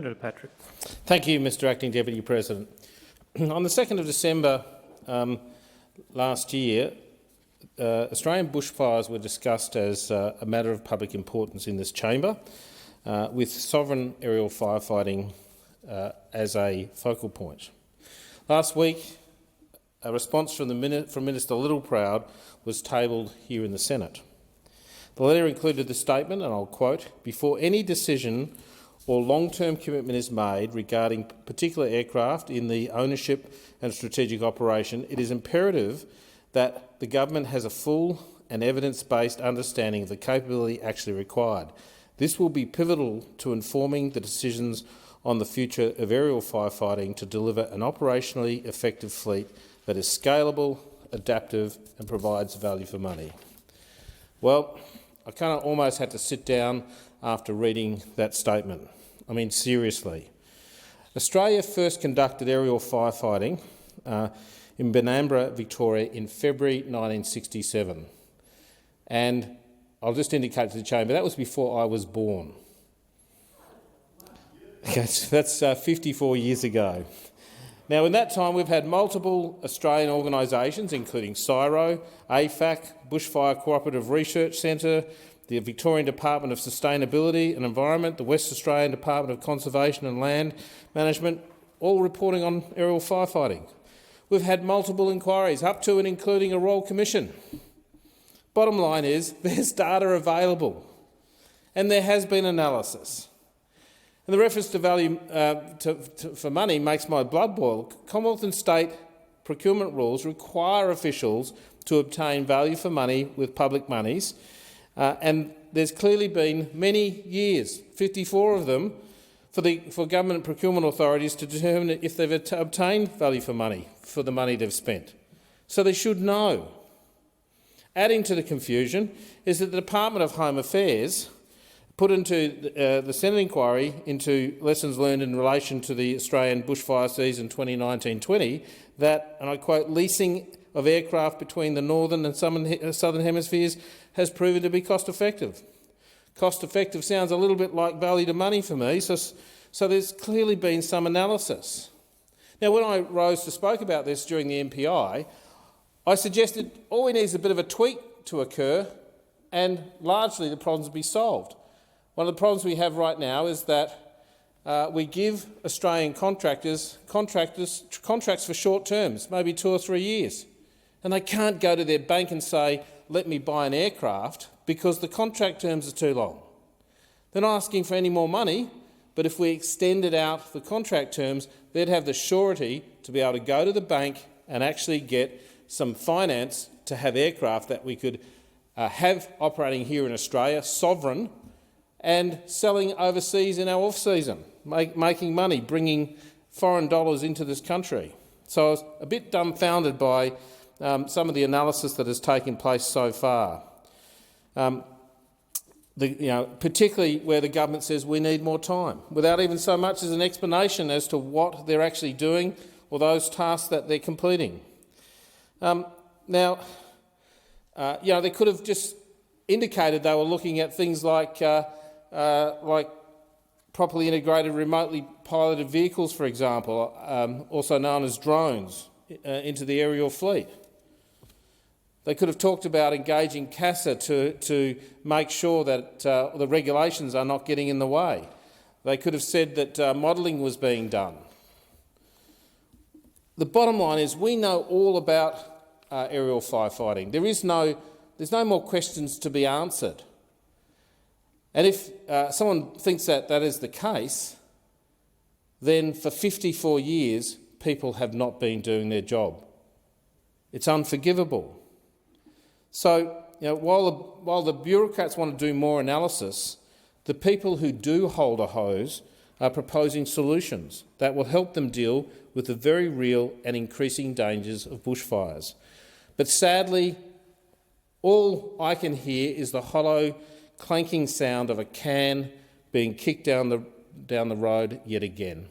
Patrick. Thank you, Mr Acting Deputy President. On the 2nd of December last year, Australian bushfires were discussed as a matter of public importance in this chamber, with sovereign aerial firefighting as a focal point. Last week, a response from Minister Littleproud was tabled here in the Senate. The letter included the statement, and I'll quote, "Before any decision or long-term commitment is made regarding particular aircraft in the ownership and strategic operation, it is imperative that the government has a full and evidence-based understanding of the capability actually required. This will be pivotal to informing the decisions on the future of aerial firefighting to deliver an operationally effective fleet that is scalable, adaptive and provides value for money." Well, I kind of almost had to sit down after reading that statement. I mean, seriously. Australia first conducted aerial firefighting in Benambra, Victoria in February 1967. And I'll just indicate to the chamber, that was before I was born. Okay, so that's 54 years ago. Now, in that time, we've had multiple Australian organisations, including CSIRO, AFAC, Bushfire Cooperative Research Centre, the Victorian Department of Sustainability and Environment, the West Australian Department of Conservation and Land Management, all reporting on aerial firefighting. We've had multiple inquiries, up to and including a Royal Commission. Bottom line is, there's data available, and there has been analysis. And the reference to value for money makes my blood boil. Commonwealth and state procurement rules require officials to obtain value for money with public monies, and there's clearly been many years, 54 of them, for government procurement authorities to determine if they've obtained value for money for the money they've spent. So they should know. Adding to the confusion is that the Department of Home Affairs put into the Senate inquiry into lessons learned in relation to the Australian bushfire season 2019-20 that, and I quote, "leasing of aircraft between the northern and southern hemispheres has proven to be cost-effective." Cost-effective sounds a little bit like value to money for me, so there's clearly been some analysis. Now, when I rose to spoke about this during the MPI, I suggested all we need is a bit of a tweak to occur and largely the problems will be solved. One of the problems we have right now is that we give Australian contractors contracts for short terms, maybe 2 or 3 years, and they can't go to their bank and say, "Let me buy an aircraft," because the contract terms are too long. They're not asking for any more money, but if we extended out the contract terms, they'd have the surety to be able to go to the bank and actually get some finance to have aircraft that we could have operating here in Australia, sovereign, and selling overseas in our off-season, making money, bringing foreign dollars into this country. So I was a bit dumbfounded by some of the analysis that has taken place so far, particularly where the government says we need more time, without even so much as an explanation as to what they're actually doing or those tasks that they're completing. They could have just indicated they were looking at things like properly integrated remotely piloted vehicles, for example, also known as drones, into the aerial fleet. They could have talked about engaging CASA to make sure that the regulations are not getting in the way. They could have said that modelling was being done. The bottom line is we know all about aerial firefighting. There's no more questions to be answered. And if someone thinks that that is the case, then for 54 years people have not been doing their job. It's unforgivable. So, while the bureaucrats want to do more analysis, the people who do hold a hose are proposing solutions that will help them deal with the very real and increasing dangers of bushfires. But sadly, all I can hear is the hollow, clanking sound of a can being kicked down the road yet again.